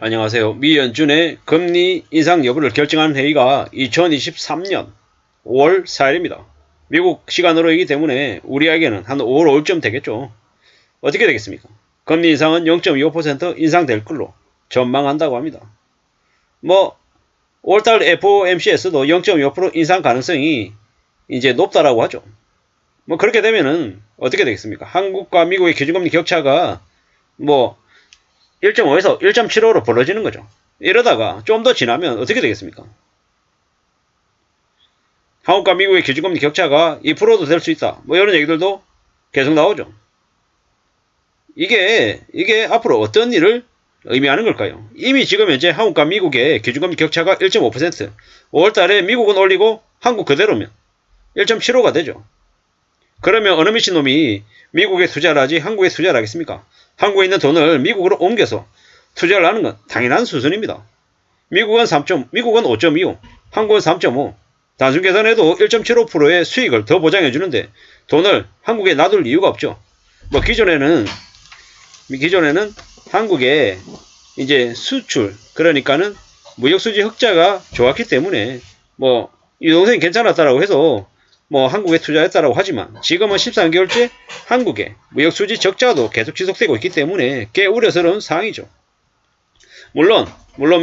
안녕하세요. 미연준의 금리 인상 여부를 결정하는 회의가 2023년 5월 4일입니다. 미국 시간으로이기 때문에 우리에게는 한 5월 5일쯤 되겠죠. 어떻게 되겠습니까? 금리 인상은 0.25% 인상될 걸로 전망한다고 합니다. 5월달 FOMC에서도 0.25% 인상 가능성이 이제 높다라고 하죠. 그렇게 되면은 어떻게 되겠습니까? 한국과 미국의 기준금리 격차가 1.5에서 1.75로 벌어지는 거죠. 이러다가 좀 더 지나면 어떻게 되겠습니까? 한국과 미국의 기준금리 격차가 2%도 될 수 있다. 이런 얘기들도 계속 나오죠. 이게 앞으로 어떤 일을 의미하는 걸까요? 이미 지금 현재 한국과 미국의 기준금리 격차가 1.5%, 5월달에 미국은 올리고 한국 그대로면 1.75가 되죠. 그러면 어느 미친놈이 미국에 투자를 하지 한국에 투자를 하겠습니까? 한국에 있는 돈을 미국으로 옮겨서 투자를 하는 건 당연한 수준입니다. 미국은 5.25, 한국은 3.5. 단순 계산해도 1.75%의 수익을 더 보장해 주는데 돈을 한국에 놔둘 이유가 없죠. 기존에는 한국의 이제 수출, 그러니까는 무역수지 흑자가 좋았기 때문에 이 동생이 괜찮았다라고 해서 한국에 투자했다라고 하지만 지금은 13개월째 한국의 무역수지 적자도 계속 지속되고 있기 때문에 꽤 우려스러운 상황이죠. 물론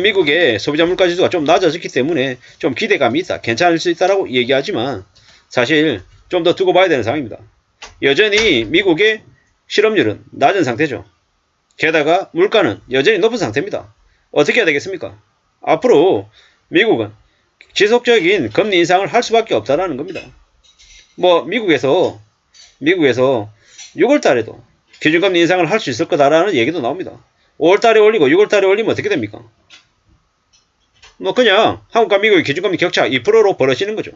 미국의 소비자 물가지수가 좀 낮아졌기 때문에 좀 기대감이 있다, 괜찮을 수 있다라고 얘기하지만 사실 좀 더 두고 봐야 되는 상황입니다. 여전히 미국의 실업률은 낮은 상태죠. 게다가 물가는 여전히 높은 상태입니다. 어떻게 해야 되겠습니까? 앞으로 미국은 지속적인 금리 인상을 할 수밖에 없다라는 겁니다. 미국에서 6월달에도 기준금리 인상을 할 수 있을 거다라는 얘기도 나옵니다. 5월달에 올리고 6월달에 올리면 어떻게 됩니까? 그냥 한국과 미국의 기준금리 격차 2%로 벌어지는 거죠.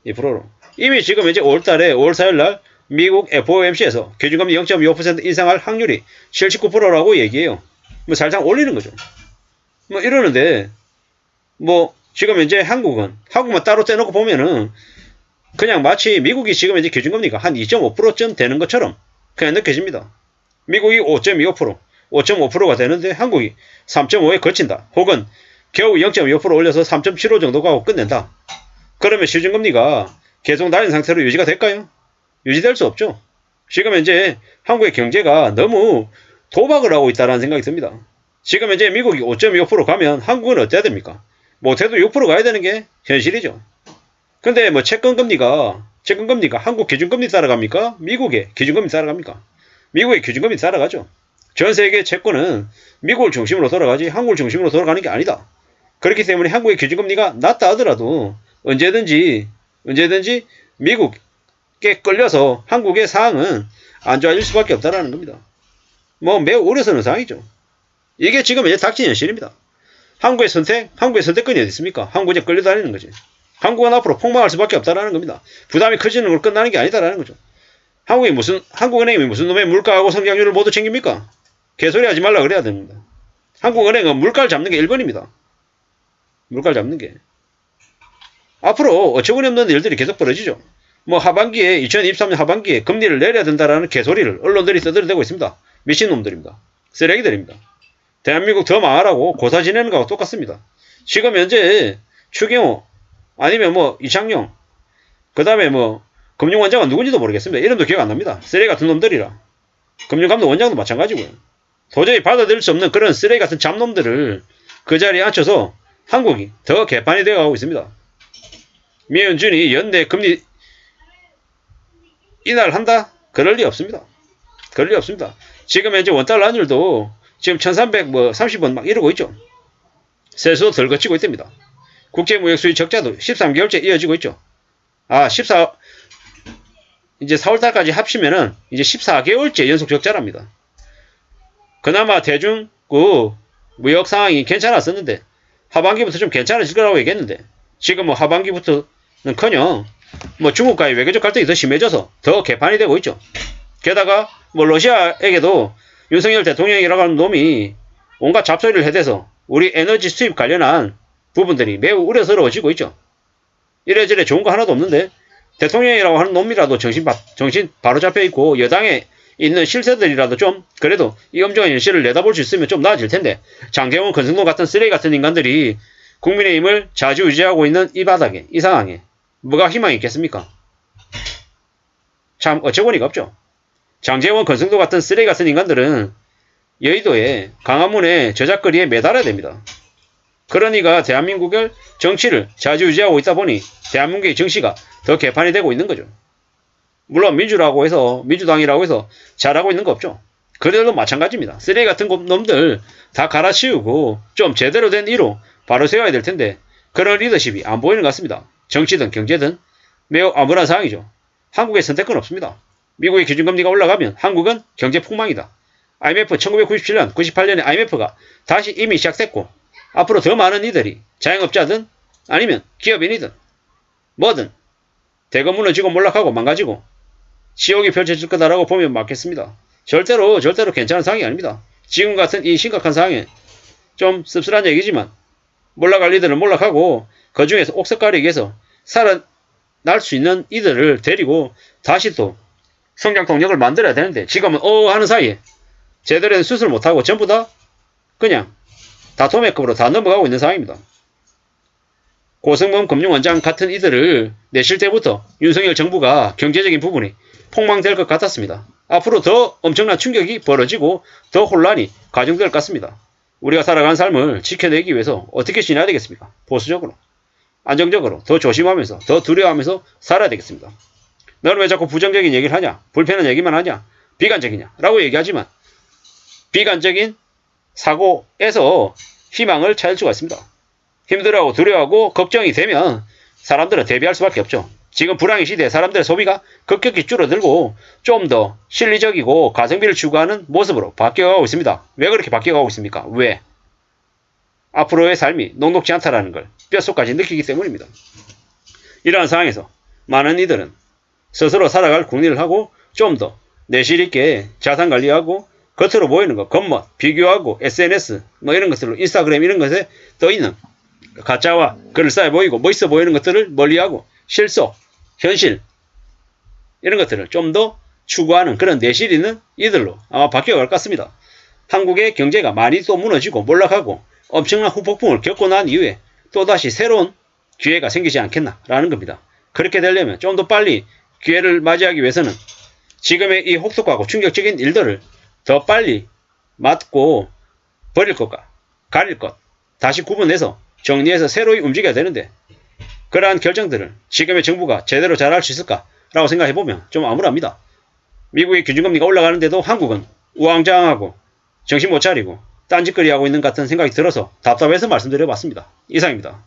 2%로. 이미 지금 이제 5월달에 5월 4일날 미국 FOMC에서 기준금리 0.25% 인상할 확률이 79%라고 얘기해요. 살짝 올리는 거죠. 이러는데 지금 현재 한국만 따로 떼놓고 보면은 그냥 마치 미국이 지금 이제 기준금리가 한 2.5%쯤 되는 것처럼 그냥 느껴집니다. 미국이 5.25%, 5.5%가 되는데 한국이 3.5에 거친다. 혹은 겨우 0.25% 올려서 3.75 정도 가고 끝낸다. 그러면 시중금리가 계속 낮은 상태로 유지가 될까요? 유지될 수 없죠. 지금 현재 한국의 경제가 너무 도박을 하고 있다는 생각이 듭니다. 지금 현재 미국이 5.25% 가면 한국은 어때야 됩니까? 못해도 6% 가야 되는 게 현실이죠. 근데 채권금리가 한국 기준금리 따라갑니까? 미국의 기준금리 따라갑니까? 미국의 기준금리 따라가죠. 전 세계 채권은 미국을 중심으로 돌아가지 한국을 중심으로 돌아가는 게 아니다. 그렇기 때문에 한국의 기준금리가 낮다 하더라도 언제든지 미국에 끌려서 한국의 상황은 안 좋아질 수밖에 없다라는 겁니다. 매우 우려스러운 상황이죠. 이게 지금 이제 닥친 현실입니다. 한국의 선택권이 어디 있습니까? 한국에 끌려다니는 거지. 한국은 앞으로 폭망할 수밖에 없다라는 겁니다. 부담이 커지는 걸 끝나는 게 아니다라는 거죠. 한국은행이 무슨 놈의 물가하고 성장률을 모두 챙깁니까? 개소리 하지 말라 그래야 됩니다. 한국은행은 물가를 잡는 게 1번입니다. 물가를 잡는 게. 앞으로 어처구니 없는 일들이 계속 벌어지죠. 2023년 하반기에 금리를 내려야 된다라는 개소리를 언론들이 떠들어대고 있습니다. 미친놈들입니다. 쓰레기들입니다. 대한민국 더 망하라고 고사 지내는 거하고 똑같습니다. 지금 현재 추경호 아니면 이창용 그 다음에 금융원장은 누군지도 모르겠습니다. 이름도 기억 안 납니다. 쓰레기 같은 놈들이라. 금융감독 원장도 마찬가지고요. 도저히 받아들일 수 없는 그런 쓰레기 같은 잡놈들을 그 자리에 앉혀서 한국이 더 개판이 되어가고 있습니다. 미연준이 연내 금리 인하한다? 그럴 리 없습니다. 지금 현재 원달러 환율도 지금 1330원 막 이러고 있죠. 세수도 덜 거치고 있답니다. 국제무역 수지 적자도 13개월째 이어지고 있죠. 이제 4월달까지 합치면은 이제 14개월째 연속 적자랍니다. 그나마 대중국 무역 상황이 괜찮았었는데 하반기부터 좀 괜찮아질 거라고 얘기했는데 지금 하반기부터는커녕 중국과의 외교적 갈등이 더 심해져서 더 개판이 되고 있죠. 게다가 러시아에게도 윤석열 대통령이라고 하는 놈이 온갖 잡소리를 해대서 우리 에너지 수입 관련한 부분들이 매우 우려스러워지고 있죠. 이래저래 좋은 거 하나도 없는데 대통령이라고 하는 놈이라도 정신 바로 잡혀있고 여당의 있는 실세들이라도 좀 그래도 이 엄중한 현실을 내다볼 수 있으면 좀 나아질 텐데 장제원, 권성동 같은 쓰레기 같은 인간들이 국민의힘을 좌지우지하고 있는 이 바닥에, 이 상황에 뭐가 희망이 있겠습니까? 참 어처구니가 없죠. 장제원, 권성동 같은 쓰레기 같은 인간들은 여의도에 광화문에 저작거리에 매달아야 됩니다. 그러니까 대한민국의 정치를 좌지우지하고 있다 보니 대한민국의 정치가 더 개판이 되고 있는 거죠. 물론 민주당이라고 해서 잘하고 있는 거 없죠. 그들도 마찬가지입니다. 쓰레기 같은 놈들 다 갈아치우고 좀 제대로 된 이로 바로 세워야 될 텐데 그런 리더십이 안 보이는 것 같습니다. 정치든 경제든 매우 암울한 상황이죠. 한국에 선택권 없습니다. 미국의 기준금리가 올라가면 한국은 경제 폭망이다. IMF 1997년, 98년에 IMF가 다시 이미 시작됐고 앞으로 더 많은 이들이 자영업자든 아니면 기업인이든 뭐든 대거 무너지고 몰락하고 망가지고 지옥이 펼쳐질 거다라고 보면 맞겠습니다. 절대로 괜찮은 상황이 아닙니다. 지금 같은 이 심각한 상황에 좀 씁쓸한 얘기지만 몰락할 이들은 몰락하고 그 중에서 옥석 가리기 위해서 살아날 수 있는 이들을 데리고 다시 또 성장 동력을 만들어야 되는데 지금은 하는 사이에 제대로 된 수술 못하고 전부 다 그냥 다 도매급으로 다 넘어가고 있는 상황입니다. 고승범 금융원장 같은 이들을 내실 때부터 윤석열 정부가 경제적인 부분이 폭망될 것 같았습니다. 앞으로 더 엄청난 충격이 벌어지고 더 혼란이 가중될 것 같습니다. 우리가 살아가는 삶을 지켜내기 위해서 어떻게 지내야 되겠습니까? 보수적으로, 안정적으로, 더 조심하면서, 더 두려워하면서 살아야 되겠습니다. 너는 왜 자꾸 부정적인 얘기를 하냐? 불편한 얘기만 하냐? 비관적이냐? 라고 얘기하지만 비관적인 사고에서 희망을 찾을 수가 있습니다. 힘들어하고 두려워하고 걱정이 되면 사람들은 대비할 수밖에 없죠. 지금 불황의 시대에 사람들의 소비가 급격히 줄어들고 좀 더 실리적이고 가성비를 추구하는 모습으로 바뀌어가고 있습니다. 왜 그렇게 바뀌어가고 있습니까? 왜? 앞으로의 삶이 녹록지 않다라는 걸 뼛속까지 느끼기 때문입니다. 이러한 상황에서 많은 이들은 스스로 살아갈 궁리를 하고 좀 더 내실있게 자산관리하고 겉으로 보이는 것, 겉멋, 비교하고 SNS 뭐 이런 것들로 인스타그램 이런 것에 떠있는 가짜와 그럴싸해 보이고 멋있어 보이는 것들을 멀리하고 실속, 현실 이런 것들을 좀 더 추구하는 그런 내실 있는 이들로 아마 바뀌어갈 것 같습니다. 한국의 경제가 많이 또 무너지고 몰락하고 엄청난 후폭풍을 겪고 난 이후에 또다시 새로운 기회가 생기지 않겠나라는 겁니다. 그렇게 되려면 좀 더 빨리 기회를 맞이하기 위해서는 지금의 이 혹독하고 충격적인 일들을 더 빨리 맞고 버릴 것과 가릴 것 다시 구분해서 정리해서 새로이 움직여야 되는데 그러한 결정들을 지금의 정부가 제대로 잘할 수 있을까라고 생각해보면 좀 암울합니다. 미국의 기준금리가 올라가는데도 한국은 우왕좌왕하고 정신 못 차리고 딴짓거리하고 있는 것 같은 생각이 들어서 답답해서 말씀드려봤습니다. 이상입니다.